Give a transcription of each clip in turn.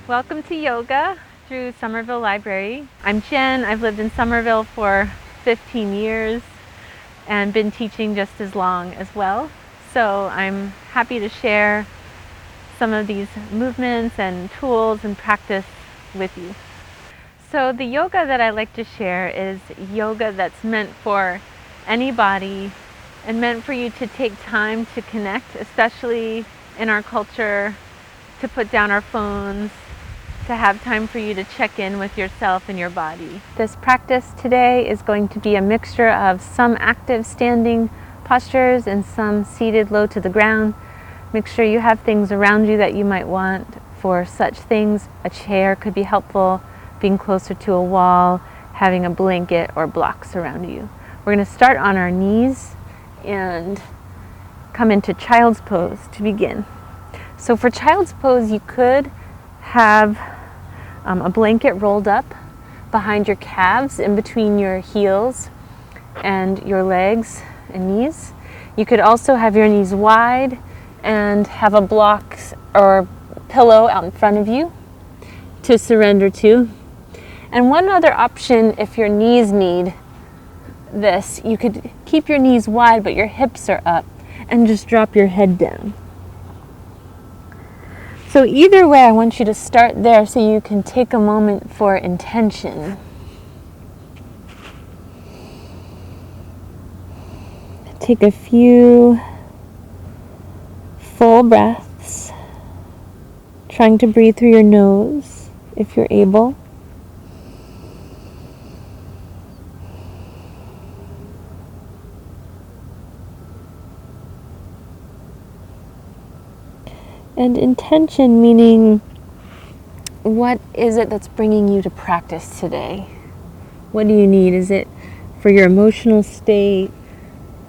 Welcome to yoga through Somerville Library. I'm Jen. I've lived in Somerville for 15 years and been teaching just as long as well. So I'm happy to share some of these movements and tools and practice with you. So the yoga that I like to share is yoga that's meant for anybody and meant for you to take time to connect, especially in our culture, to put down our phones, to have time for you to check in with yourself and your body. This practice today is going to be a mixture of some active standing postures and some seated low to the ground. Make sure you have things around you that you might want for such things. A chair could be helpful, being closer to a wall, having a blanket or blocks around you. We're going to start on our knees and come into child's pose to begin. So for child's pose, you could have a blanket rolled up behind your calves, in between your heels and your legs and knees. You could also have your knees wide and have a block or pillow out in front of you to surrender to. And one other option, if your knees need this, you could keep your knees wide but your hips are up and just drop your head down. So either way, I want you to start there so you can take a moment for intention. Take a few full breaths, trying to breathe through your nose if you're able. And intention, meaning what is it that's bringing you to practice today? What do you need? Is it for your emotional state,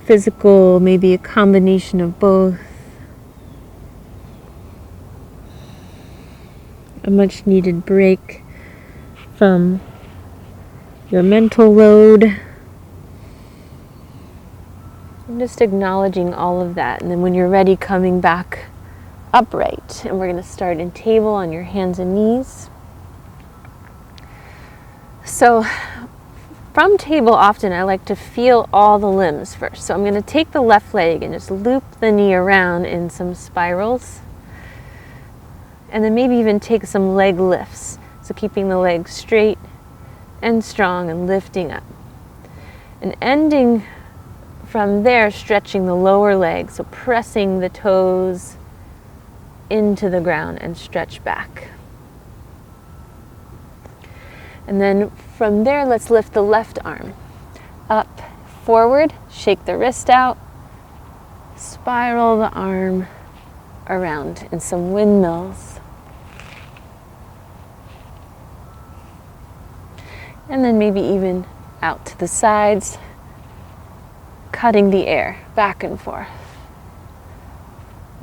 physical, maybe a combination of both? A much needed break from your mental load. And just acknowledging all of that. And then when you're ready, coming back upright, and we're going to start in table on your hands and knees. So from table, often I like to feel all the limbs first. So I'm going to take the left leg and just loop the knee around in some spirals, and then maybe even take some leg lifts. So keeping the legs straight and strong and lifting up, and ending from there, stretching the lower leg, so pressing the toes into the ground and stretch back. And then from there, let's lift the left arm up, forward, shake the wrist out, spiral the arm around in some windmills. And then maybe even out to the sides, cutting the air back and forth.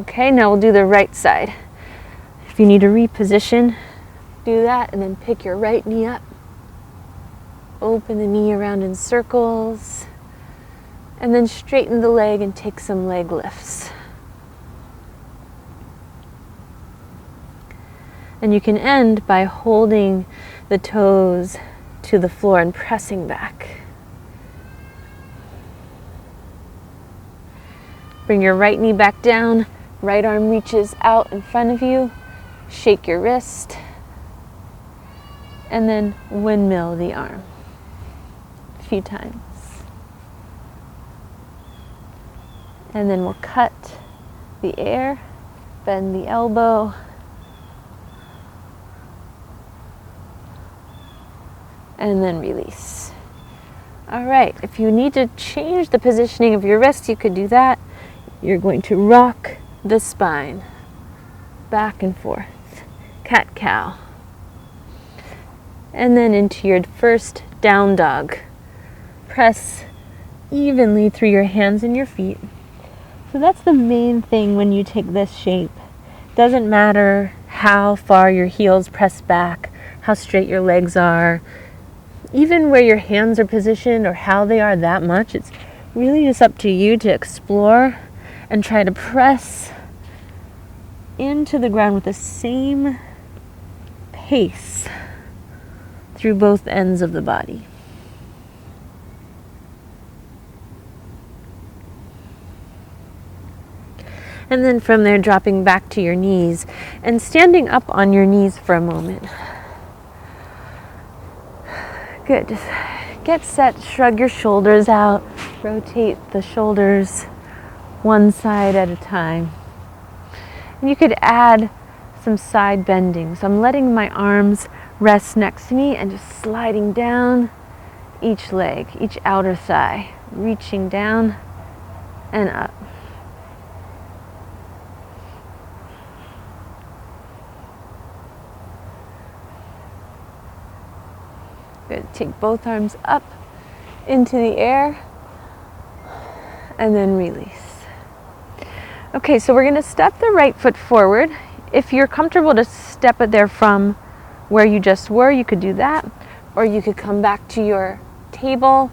Okay, now we'll do the right side. If you need to reposition, do that, and then pick your right knee up. Open the knee around in circles, and then straighten the leg and take some leg lifts. And you can end by holding the toes to the floor and pressing back. Bring your right knee back down. Right arm reaches out in front of you. Shake your wrist. And then windmill the arm a few times. And then we'll cut the air, bend the elbow. And then release. All right, if you need to change the positioning of your wrist, you could do that. You're going to rock the spine back and forth, cat-cow, and then into your first down dog. Press evenly through your hands and your feet. So that's the main thing when you take this shape. Doesn't matter how far your heels press back, how straight your legs are, even where your hands are positioned or how they are that much. It's really just up to you to explore and try to press into the ground with the same pace through both ends of the body. And then from there, dropping back to your knees and standing up on your knees for a moment. Good. Just get set, shrug your shoulders out, rotate the shoulders one side at a time. And you could add some side bending. So I'm letting my arms rest next to me and just sliding down each leg, each outer thigh, reaching down and up. Good. Take both arms up into the air and then release. Okay, so we're going to step the right foot forward. If you're comfortable to step it there from where you just were, you could do that. Or you could come back to your table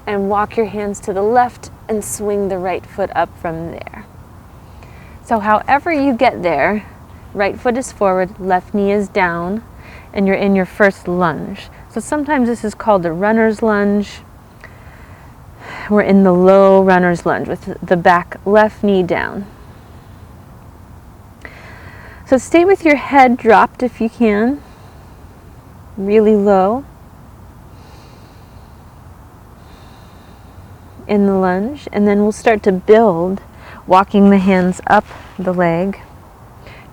and walk your hands to the left and swing the right foot up from there. So however you get there, right foot is forward, left knee is down, and you're in your first lunge. So sometimes this is called the runner's lunge. We're in the low runner's lunge with the back left knee down. So stay with your head dropped if you can, really low in the lunge, and then we'll start to build, walking the hands up the leg,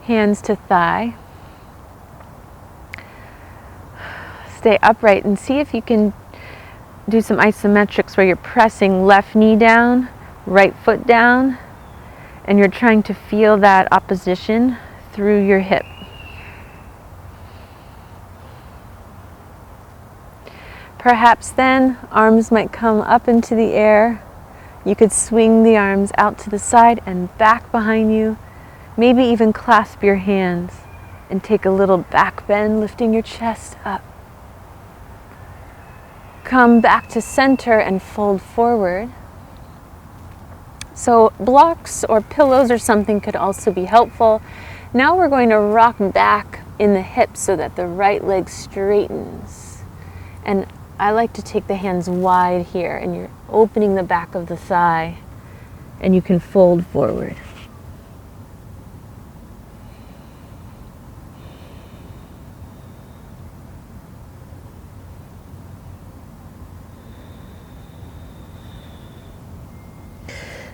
hands to thigh. Stay upright and see if you can do some isometrics where you're pressing left knee down, right foot down, and you're trying to feel that opposition through your hip. Perhaps then arms might come up into the air. You could swing the arms out to the side and back behind you. Maybe even clasp your hands and take a little back bend, lifting your chest up. Come back to center and fold forward. So blocks or pillows or something could also be helpful. Now we're going to rock back in the hips so that the right leg straightens. And I like to take the hands wide here, and you're opening the back of the thigh, and you can fold forward.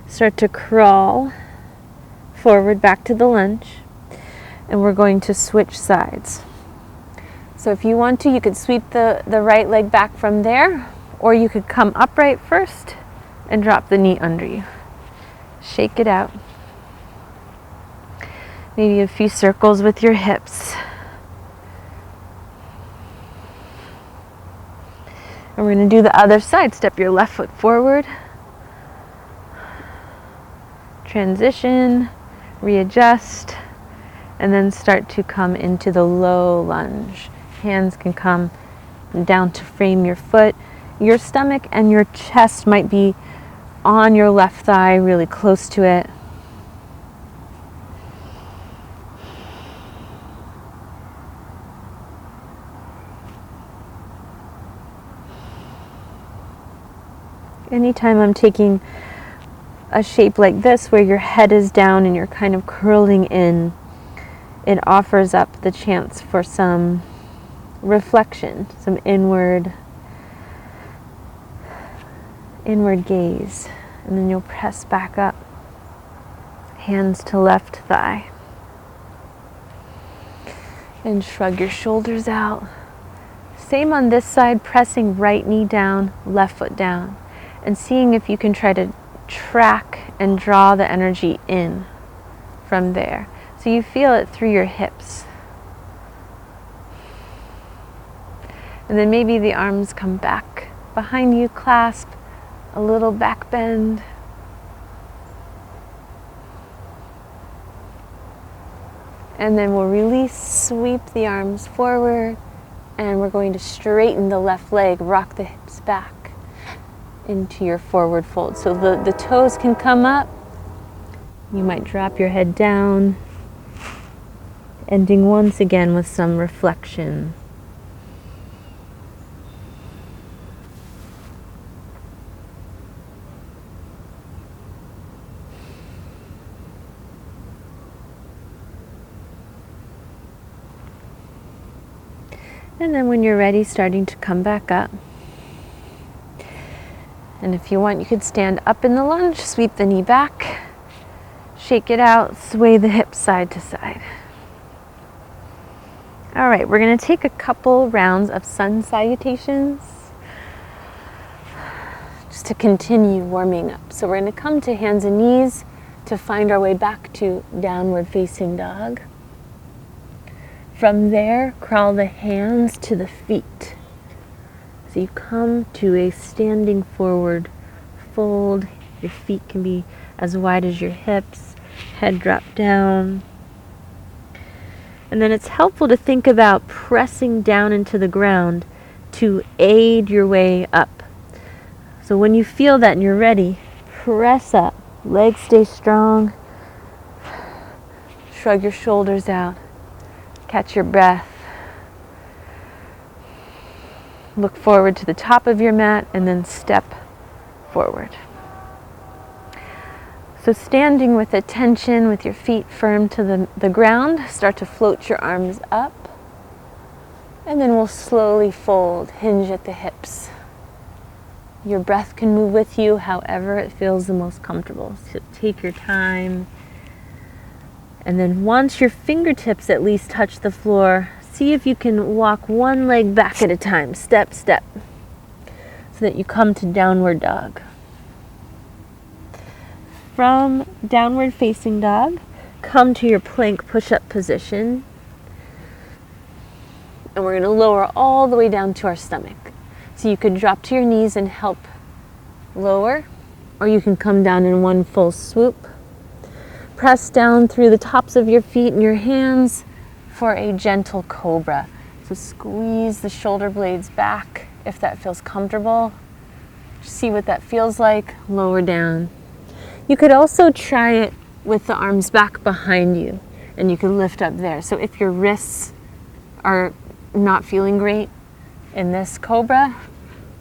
Start to crawl forward back to the lunge, and we're going to switch sides. So if you want to, you could sweep the right leg back from there, or you could come upright first and drop the knee under you. Shake it out. Maybe a few circles with your hips. And we're going to do the other side. Step your left foot forward. Transition, readjust, and then start to come into the low lunge. Hands can come down to frame your foot. Your stomach and your chest might be on your left thigh, really close to it. Anytime I'm taking a shape like this where your head is down and you're kind of curling in, it offers up the chance for some reflection, some inward gaze. And then you'll press back up, hands to left thigh. And shrug your shoulders out. Same on this side, pressing right knee down, left foot down, and seeing if you can try to track and draw the energy in from there. So you feel it through your hips. And then maybe the arms come back behind you, clasp, a little back bend. And then we'll release, sweep the arms forward, and we're going to straighten the left leg, rock the hips back into your forward fold. So the toes can come up. You might drop your head down Ending once again with some reflection. And then when you're ready, starting to come back up. And if you want, you could stand up in the lunge, sweep the knee back, shake it out, sway the hips side to side. All right, we're going to take a couple rounds of sun salutations just to continue warming up. So we're going to come to hands and knees to find our way back to downward facing dog. From there, crawl the hands to the feet. So you come to a standing forward fold. Your feet can be as wide as your hips, head drop down. And then it's helpful to think about pressing down into the ground to aid your way up. So when you feel that and you're ready, press up. Legs stay strong. Shrug your shoulders out. Catch your breath. Look forward to the top of your mat and then step forward. So standing with attention, with your feet firm to the ground, start to float your arms up. And then we'll slowly fold, hinge at the hips. Your breath can move with you however it feels the most comfortable. So take your time. And then once your fingertips at least touch the floor, see if you can walk one leg back at a time, step, step, so that you come to downward dog. From downward facing dog, come to your plank push-up position. And we're going to lower all the way down to our stomach. So you could drop to your knees and help lower, or you can come down in one full swoop. Press down through the tops of your feet and your hands for a gentle cobra. So squeeze the shoulder blades back if that feels comfortable. See what that feels like. Lower down. You could also try it with the arms back behind you, and you can lift up there. So if your wrists are not feeling great in this cobra,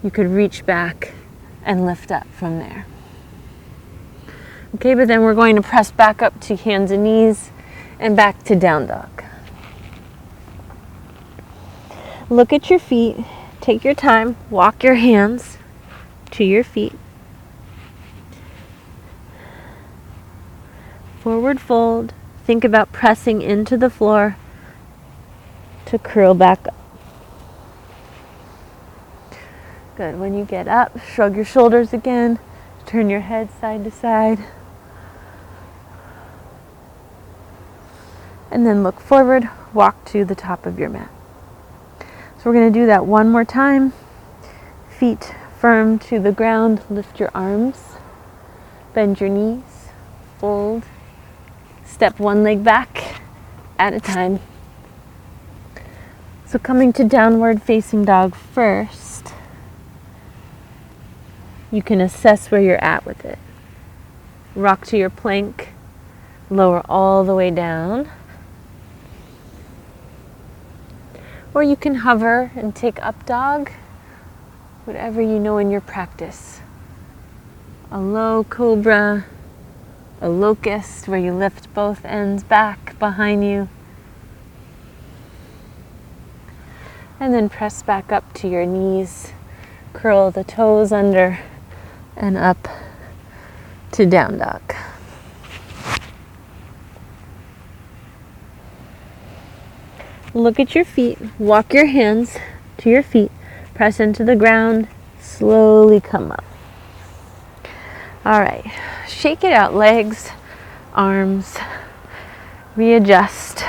you could reach back and lift up from there. Okay, but then we're going to press back up to hands and knees and back to down dog. Look at your feet. Take your time. Walk your hands to your feet. Forward fold. Think about pressing into the floor to curl back up. Good. When you get up, shrug your shoulders again. Turn your head side to side. And then look forward, walk to the top of your mat. So we're going to do that one more time. Feet firm to the ground, lift your arms, bend your knees, fold, step one leg back at a time. So coming to downward facing dog first, you can assess where you're at with it. Rock to your plank, lower all the way down. Or you can hover and take up dog, whatever you know in your practice. A low cobra, a locust where you lift both ends back behind you. And then press back up to your knees, curl the toes under and up to down dog. Look at your feet, walk your hands to your feet, press into the ground, slowly come up. All right, shake it out, legs, arms, readjust.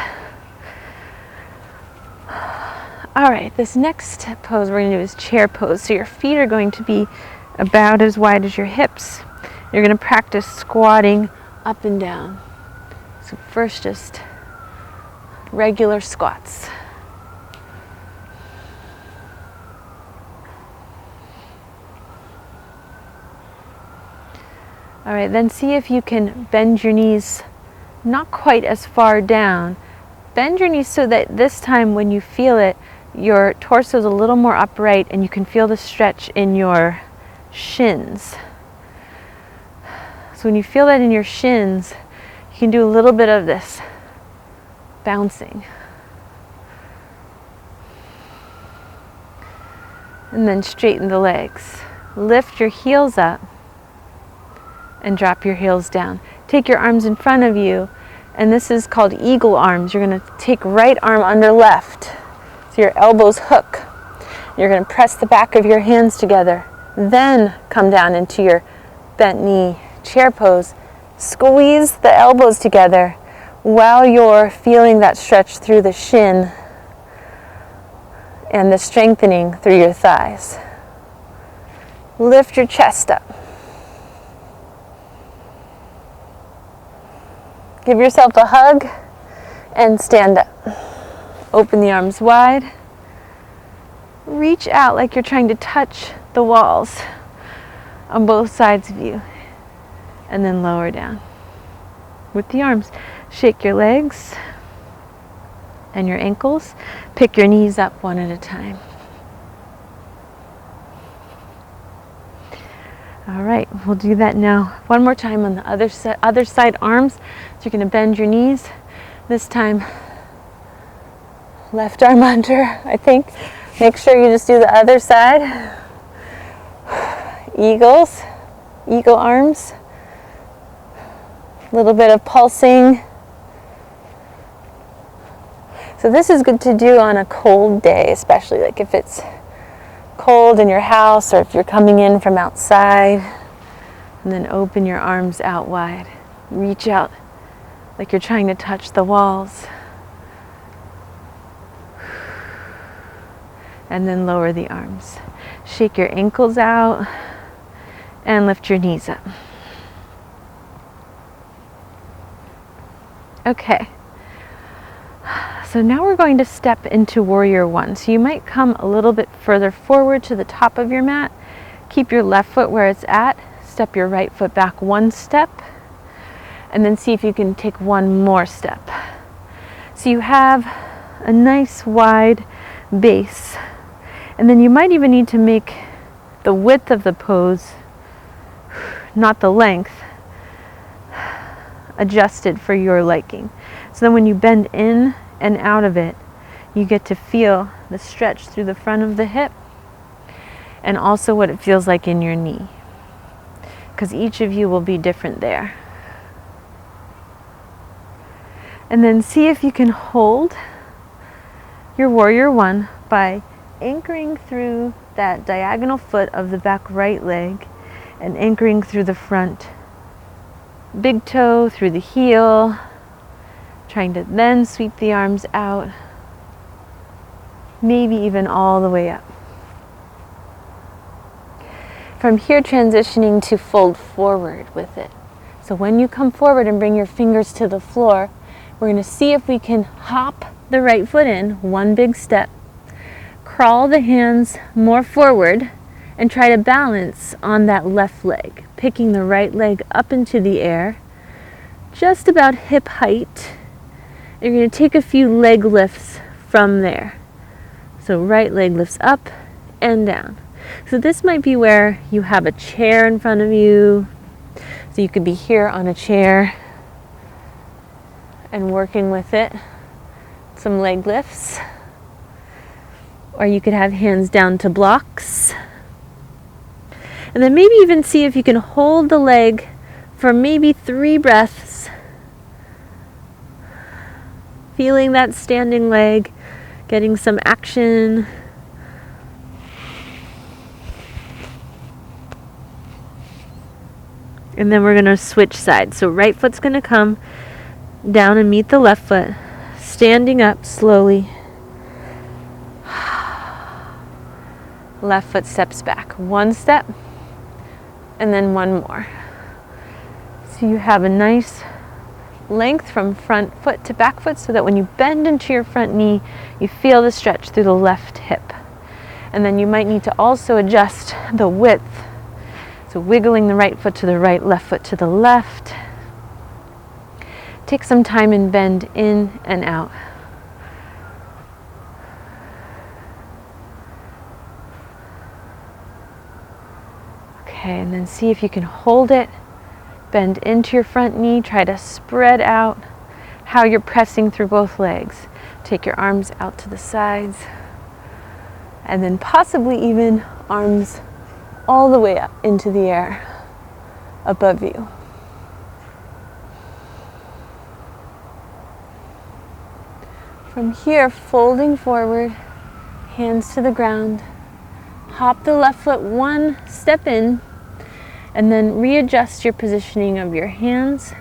All right, this next pose we're going to do is chair pose. So your feet are going to be about as wide as your hips. You're going to practice squatting up and down. So first just regular squats. All right, then see if you can bend your knees not quite as far down, Bend your knees so that this time when you feel it, your torso is a little more upright and you can feel the stretch in your shins. So when you feel that in your shins, you can do a little bit of this bouncing. And then straighten the legs. Lift your heels up and drop your heels down. Take your arms in front of you, and this is called eagle arms. You're going to take right arm under left, so your elbows hook. You're going to press the back of your hands together, then come down into your bent knee chair pose. Squeeze the elbows together while you're feeling that stretch through the shin and the strengthening through your thighs. Lift your chest up. Give yourself a hug and stand up. Open the arms wide. Reach out like you're trying to touch the walls on both sides of you. And then lower down. With the arms, shake your legs and your ankles. Pick your knees up one at a time. All right, we'll do that now. One more time on the other side arms. So you're going to bend your knees. This time, left arm under, I think. Make sure you just do the other side. Eagles, eagle arms. A little bit of pulsing. So this is good to do on a cold day, especially like if it's cold in your house or if you're coming in from outside. And then open your arms out wide. Reach out like you're trying to touch the walls. And then lower the arms. Shake your ankles out and lift your knees up. Okay. So now we're going to step into Warrior One. So you might come a little bit further forward to the top of your mat. Keep your left foot where it's at. Step your right foot back one step. And then see if you can take one more step. So you have a nice wide base. And then you might even need to make the width of the pose, not the length, adjusted for your liking. So then when you bend in and out of it, you get to feel the stretch through the front of the hip and also what it feels like in your knee, because each of you will be different there. And then see if you can hold your Warrior One by anchoring through that diagonal foot of the back right leg and anchoring through the front big toe, through the heel, trying to then sweep the arms out, maybe even all the way up. From here, transitioning to fold forward with it. So when you come forward and bring your fingers to the floor, we're going to see if we can hop the right foot in, one big step, crawl the hands more forward, and try to balance on that left leg, picking the right leg up into the air, just about hip height. You're going to take a few leg lifts from there. So right leg lifts up and down. So this might be where you have a chair in front of you. So you could be here on a chair and working with it. Some leg lifts. Or you could have hands down to blocks. And then maybe even see if you can hold the leg for maybe 3 breaths. Feeling that standing leg, getting some action. And then we're going to switch sides. So right foot's going to come down and meet the left foot, standing up slowly. Left foot steps back. One step, and then one more. So you have a nice length from front foot to back foot so that when you bend into your front knee, you feel the stretch through the left hip. And then you might need to also adjust the width. So wiggling the right foot to the right, left foot to the left. Take some time and bend in and out. Okay, and then see if you can hold it. Bend into your front knee. Try to spread out how you're pressing through both legs. Take your arms out to the sides. And then possibly even arms all the way up into the air above you. From here, folding forward, hands to the ground. Hop the left foot one step in, and then readjust your positioning of your hands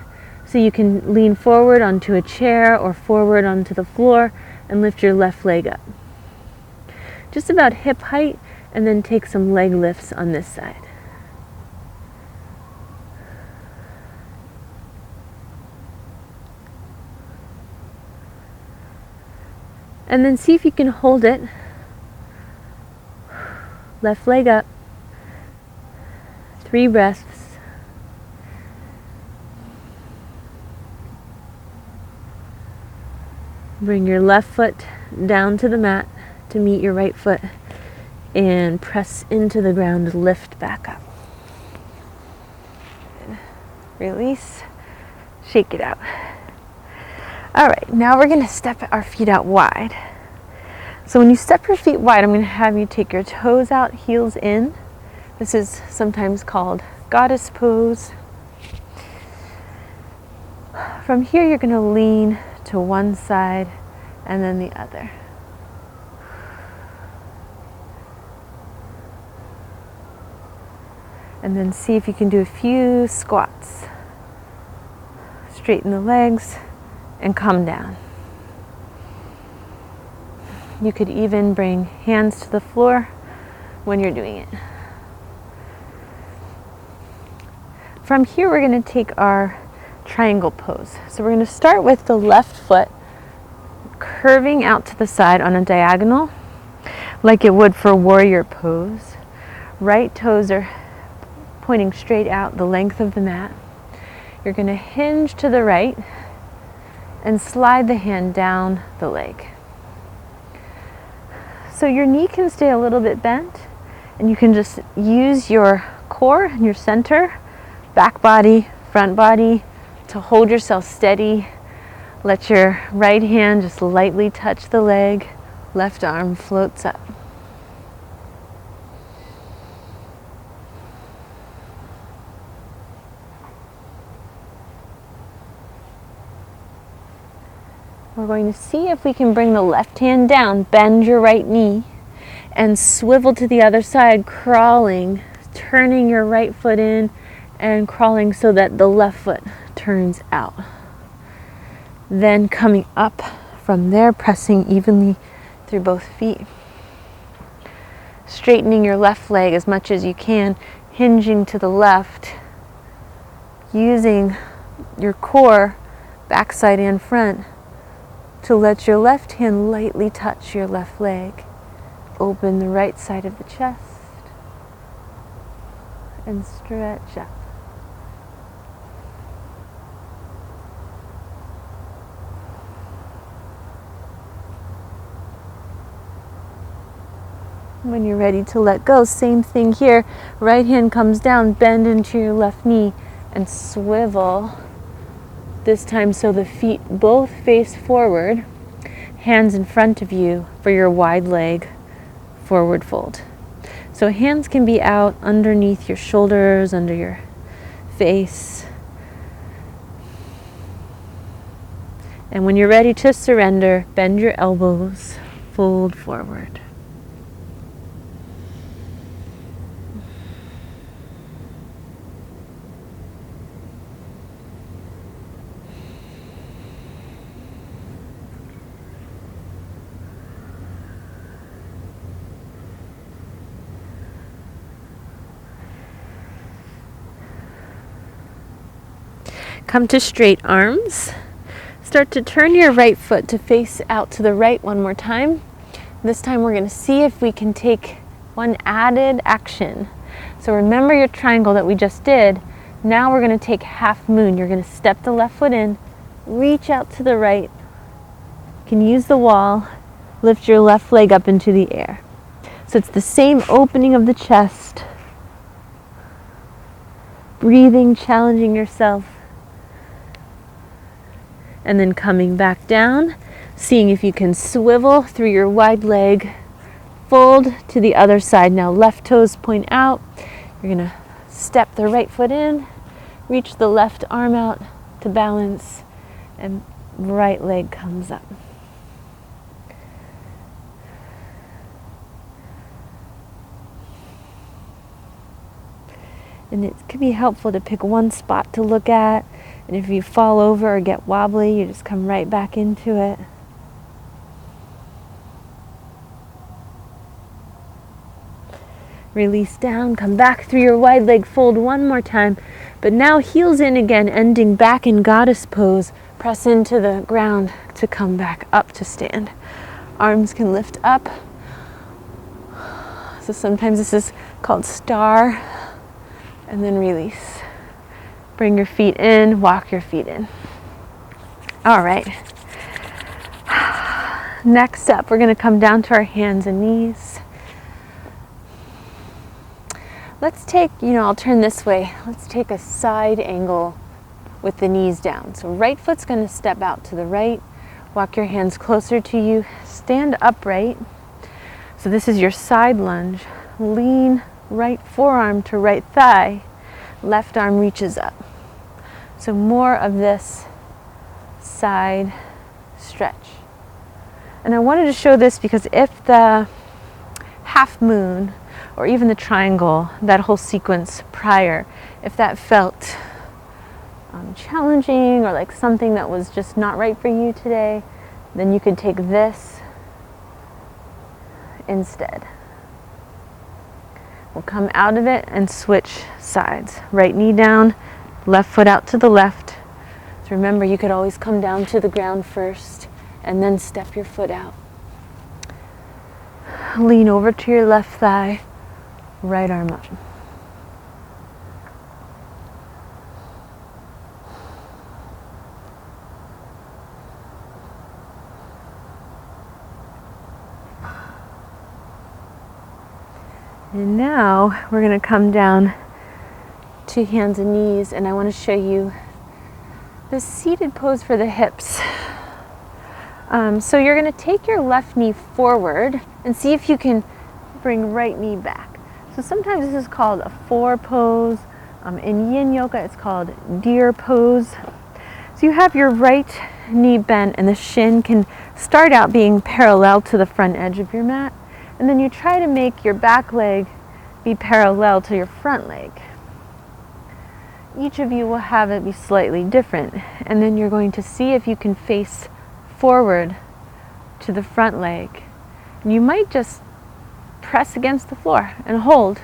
so you can lean forward onto a chair or forward onto the floor and lift your left leg up. Just about hip height, and then take some leg lifts on this side. And then see if you can hold it. Left leg up. 3 breaths. Bring your left foot down to the mat to meet your right foot and press into the ground, lift back up. Release, shake it out. All right, now we're gonna step our feet out wide. So when you step your feet wide, I'm gonna have you take your toes out, heels in. This is sometimes called goddess pose. From here, you're gonna lean to one side and then the other. And then see if you can do a few squats. Straighten the legs and come down. You could even bring hands to the floor when you're doing it. From here, we're going to take our triangle pose. So we're going to start with the left foot curving out to the side on a diagonal, like it would for warrior pose. Right toes are pointing straight out the length of the mat. You're going to hinge to the right and slide the hand down the leg. So your knee can stay a little bit bent, and you can just use your core and your center, back body, front body, to hold yourself steady. Let your right hand just lightly touch the leg, left arm floats up. We're going to see if we can bring the left hand down, bend your right knee, and swivel to the other side, crawling, turning your right foot in and crawling so that the left foot turns out. Then coming up from there, pressing evenly through both feet. Straightening your left leg as much as you can, hinging to the left, using your core, backside and front, to let your left hand lightly touch your left leg. Open the right side of the chest and stretch up. When you're ready to let go, same thing here. Right hand comes down, bend into your left knee and swivel. This time so the feet both face forward, hands in front of you for your wide leg forward fold. So hands can be out underneath your shoulders, under your face. And when you're ready to surrender, bend your elbows, fold forward. Come to straight arms. Start to turn your right foot to face out to the right one more time. This time we're going to see if we can take one added action. So remember your triangle that we just did. Now we're going to take half moon. You're going to step the left foot in, reach out to the right. You can use the wall, lift your left leg up into the air. So it's the same opening of the chest, breathing, challenging yourself. And then coming back down, seeing if you can swivel through your wide leg, fold to the other side. Now left toes point out. You're going to step the right foot in, reach the left arm out to balance, and right leg comes up. And it can be helpful to pick one spot to look at. And if you fall over or get wobbly, you just come right back into it. Release down, come back through your wide leg fold one more time. But now heels in again, ending back in goddess pose. Press into the ground to come back up to stand. Arms can lift up. So sometimes this is called star. And then release. Bring your feet in, walk your feet in. All right. Next up, we're going to come down to our hands and knees. Let's take, I'll turn this way. Let's take a side angle with the knees down. So right foot's going to step out to the right. Walk your hands closer to you. Stand upright. So this is your side lunge. Lean right forearm to right thigh. Left arm reaches up. So more of this side stretch. And I wanted to show this because if the half moon or even the triangle, that whole sequence prior, if that felt challenging or like something that was just not right for you today, then you could take this instead. We'll come out of it and switch sides. Right knee down, left foot out to the left. So remember, you could always come down to the ground first and then step your foot out. Lean over to your left thigh, right arm up. And now we're going to come down to hands and knees, and I want to show you the seated pose for the hips. So you're going to take your left knee forward and see if you can bring right knee back. So sometimes this is called a four pose. In yin yoga it's called deer pose. So you have your right knee bent and the shin can start out being parallel to the front edge of your mat. And then you try to make your back leg be parallel to your front leg. Each of you will have it be slightly different. And then you're going to see if you can face forward to the front leg. And you might just press against the floor and hold.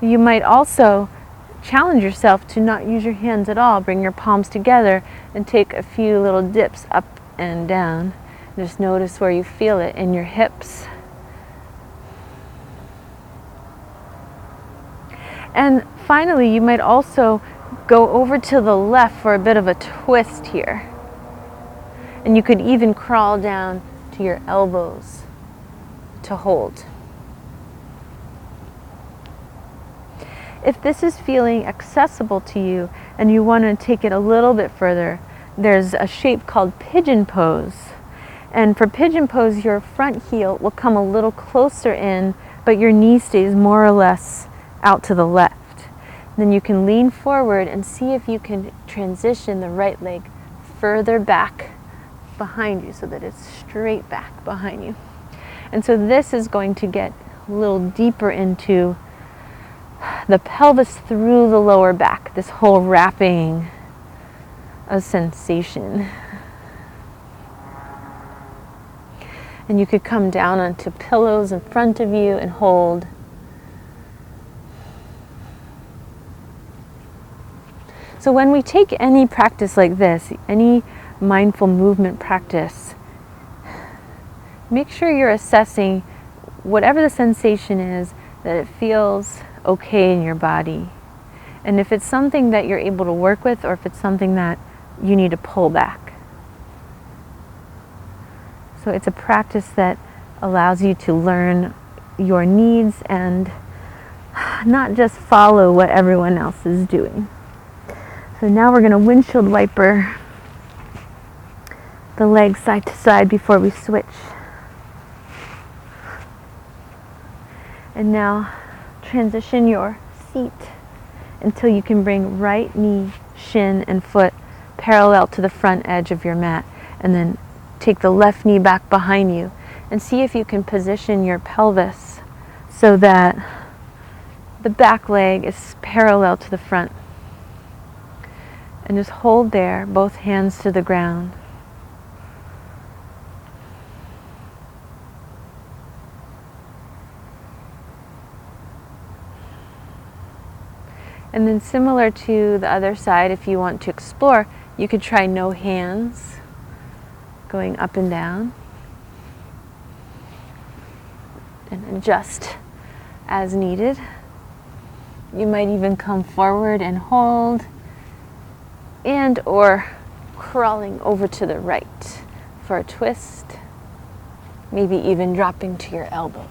You might also challenge yourself to not use your hands at all. Bring your palms together and take a few little dips up and down. Just notice where you feel it in your hips. And finally, you might also go over to the left for a bit of a twist here. And you could even crawl down to your elbows to hold. If this is feeling accessible to you and you want to take it a little bit further, there's a shape called pigeon pose. And for pigeon pose, your front heel will come a little closer in, but your knee stays more or less out to the left. Then you can lean forward and see if you can transition the right leg further back behind you so that it's straight back behind you. And so this is going to get a little deeper into the pelvis through the lower back, this whole wrapping of sensation. And you could come down onto pillows in front of you and hold. So when we take any practice like this, any mindful movement practice, make sure you're assessing whatever the sensation is, that it feels okay in your body. And if it's something that you're able to work with, or if it's something that you need to pull back. So it's a practice that allows you to learn your needs and not just follow what everyone else is doing. So now we're going to windshield wiper the legs side to side before we switch. And now transition your seat until you can bring right knee, shin, and foot parallel to the front edge of your mat. And then take the left knee back behind you and see if you can position your pelvis so that the back leg is parallel to the front. And just hold there, both hands to the ground. And then similar to the other side, if you want to explore, you could try no hands, going up and down. And adjust as needed. You might even come forward and hold, and or crawling over to the right for a twist, maybe even dropping to your elbows.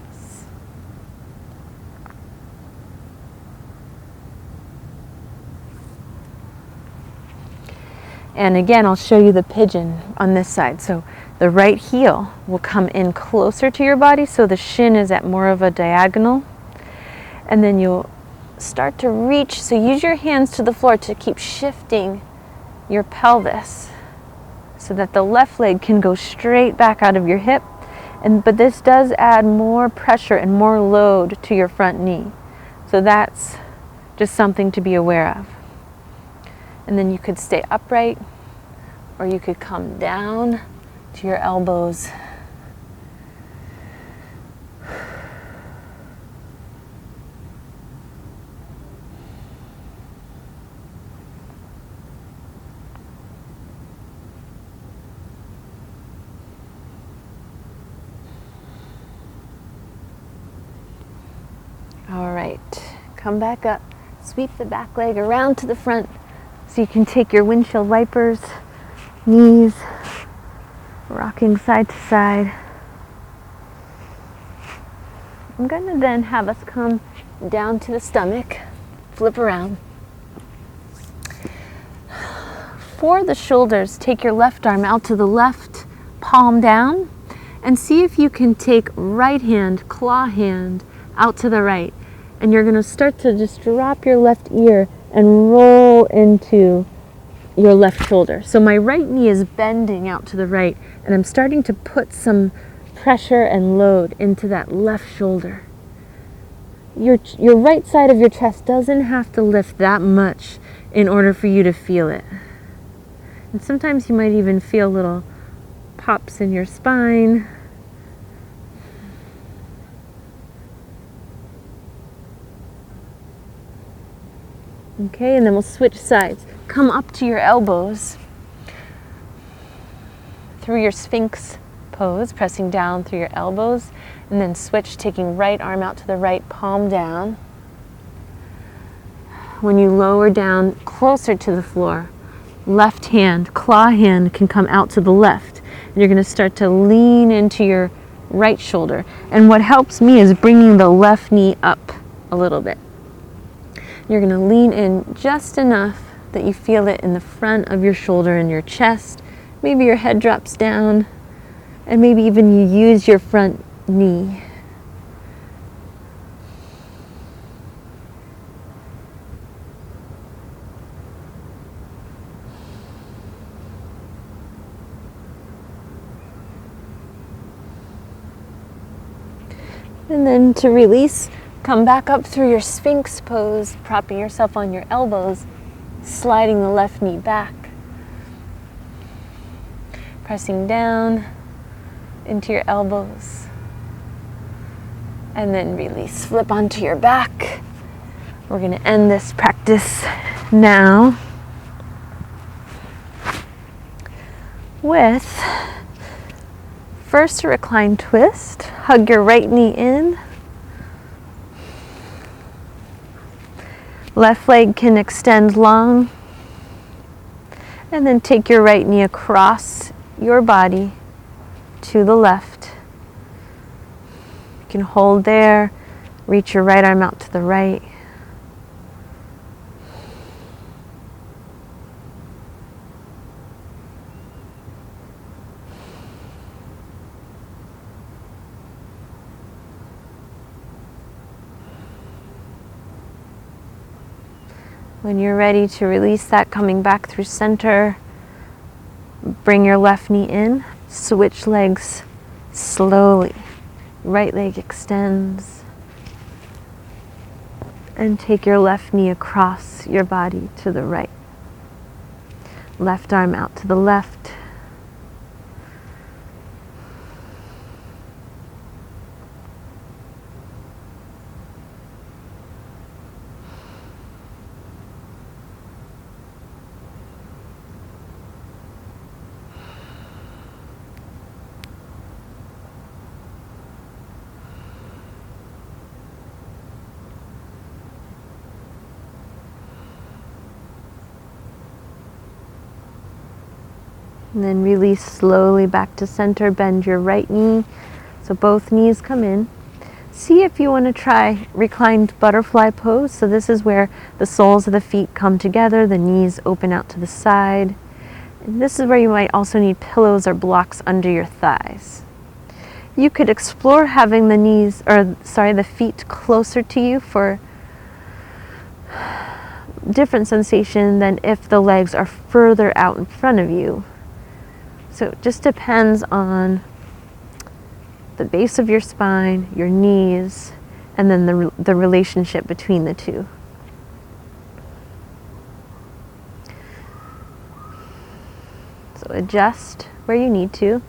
And again, I'll show you the pigeon on this side. So the right heel will come in closer to your body, so the shin is at more of a diagonal. And then you'll start to reach, so use your hands to the floor to keep shifting your pelvis so that the left leg can go straight back out of your hip. But this does add more pressure and more load to your front knee. So that's just something to be aware of. And then you could stay upright, or you could come down to your elbows. All right, come back up, sweep the back leg around to the front so you can take your windshield wipers, knees, rocking side to side. I'm going to then have us come down to the stomach, flip around. For the shoulders, take your left arm out to the left, palm down, and see if you can take right hand, claw hand, out to the right. And you're going to start to just drop your left ear and roll into your left shoulder. So my right knee is bending out to the right, and I'm starting to put some pressure and load into that left shoulder. Your right side of your chest doesn't have to lift that much in order for you to feel it. And sometimes you might even feel little pops in your spine. Okay, and then we'll switch sides. Come up to your elbows through your Sphinx pose, pressing down through your elbows, and then switch, taking right arm out to the right, palm down. When you lower down closer to the floor, left hand, claw hand can come out to the left. And you're going to start to lean into your right shoulder. And what helps me is bringing the left knee up a little bit. You're going to lean in just enough that you feel it in the front of your shoulder and your chest. Maybe your head drops down, and maybe even you use your front knee. And then to release, come back up through your Sphinx pose, propping yourself on your elbows, sliding the left knee back, pressing down into your elbows, and then release. Flip onto your back. We're going to end this practice now with first a recline twist. Hug your right knee in. Left leg can extend long. And then take your right knee across your body to the left. You can hold there. Reach your right arm out to the right. When you're ready to release that, coming back through center, bring your left knee in, switch legs slowly. Right leg extends, and take your left knee across your body to the right. Left arm out to the left. And then release slowly back to center. Bend your right knee so both knees come in. See if you want to try reclined butterfly pose. So this is where the soles of the feet come together, the knees open out to the side. And this is where you might also need pillows or blocks under your thighs. You could explore having the feet closer to you for different sensation than if the legs are further out in front of you. So it just depends on the base of your spine, your knees, and then the relationship between the two. So adjust where you need to.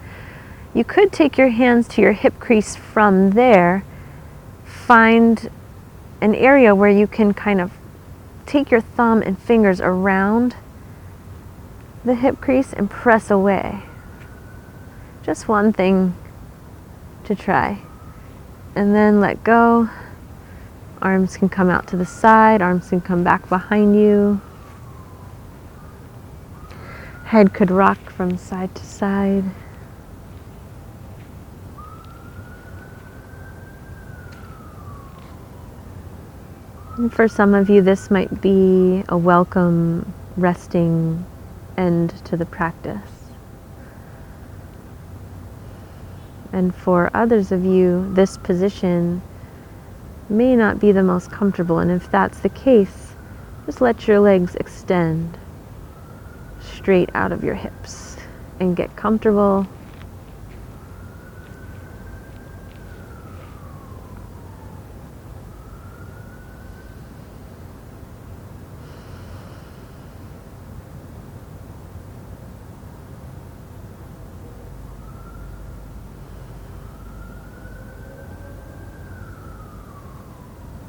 You could take your hands to your hip crease from there. Find an area where you can kind of take your thumb and fingers around the hip crease and press away. Just one thing to try. And then let go. Arms can come out to the side, arms can come back behind you. Head could rock from side to side. And for some of you, this might be a welcome, resting end to the practice. And for others of you, this position may not be the most comfortable. And if that's the case, just let your legs extend straight out of your hips and get comfortable.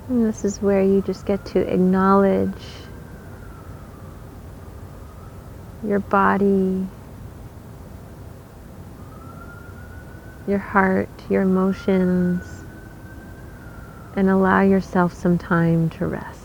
And this is where you just get to acknowledge your body, your heart, your emotions, and allow yourself some time to rest.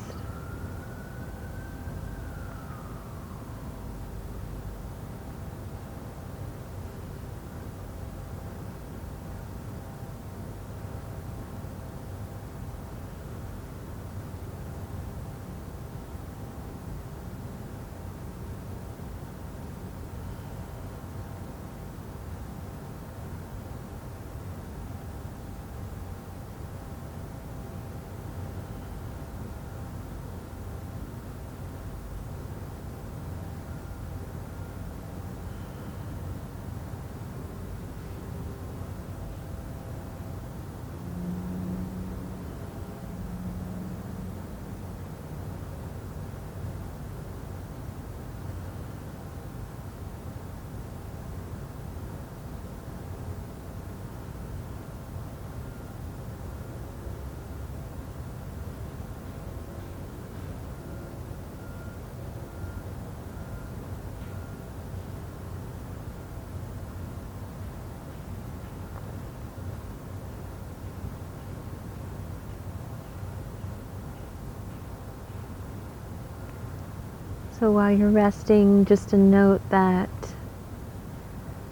So while you're resting, just a note that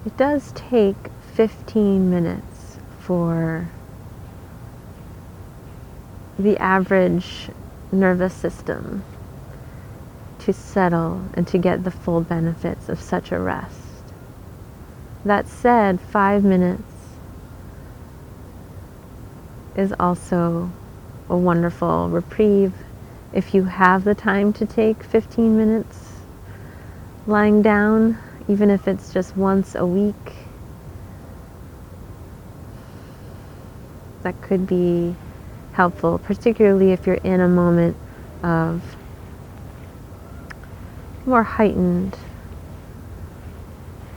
it does take 15 minutes for the average nervous system to settle and to get the full benefits of such a rest. That said, 5 minutes is also a wonderful reprieve If you have the time to take 15 minutes lying down, even if it's just once a week, that could be helpful, particularly if you're in a moment of more heightened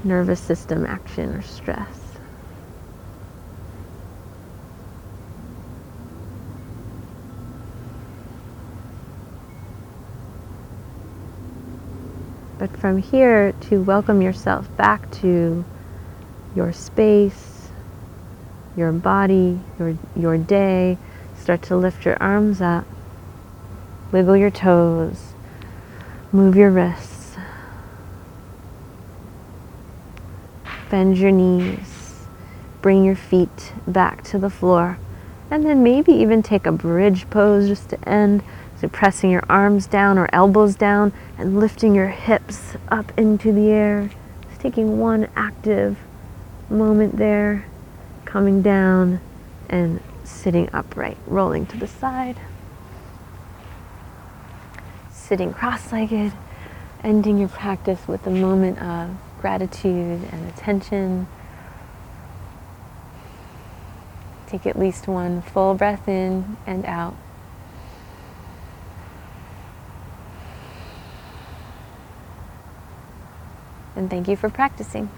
nervous system action or stress. But from here, to welcome yourself back to your space, your body, your day. Start to lift your arms up, wiggle your toes, move your wrists, bend your knees, bring your feet back to the floor, and then maybe even take a bridge pose just to end. So pressing your arms down or elbows down and lifting your hips up into the air. Just taking one active moment there, coming down and sitting upright, rolling to the side. Sitting cross-legged, ending your practice with a moment of gratitude and attention. Take at least one full breath in and out. And thank you for practicing.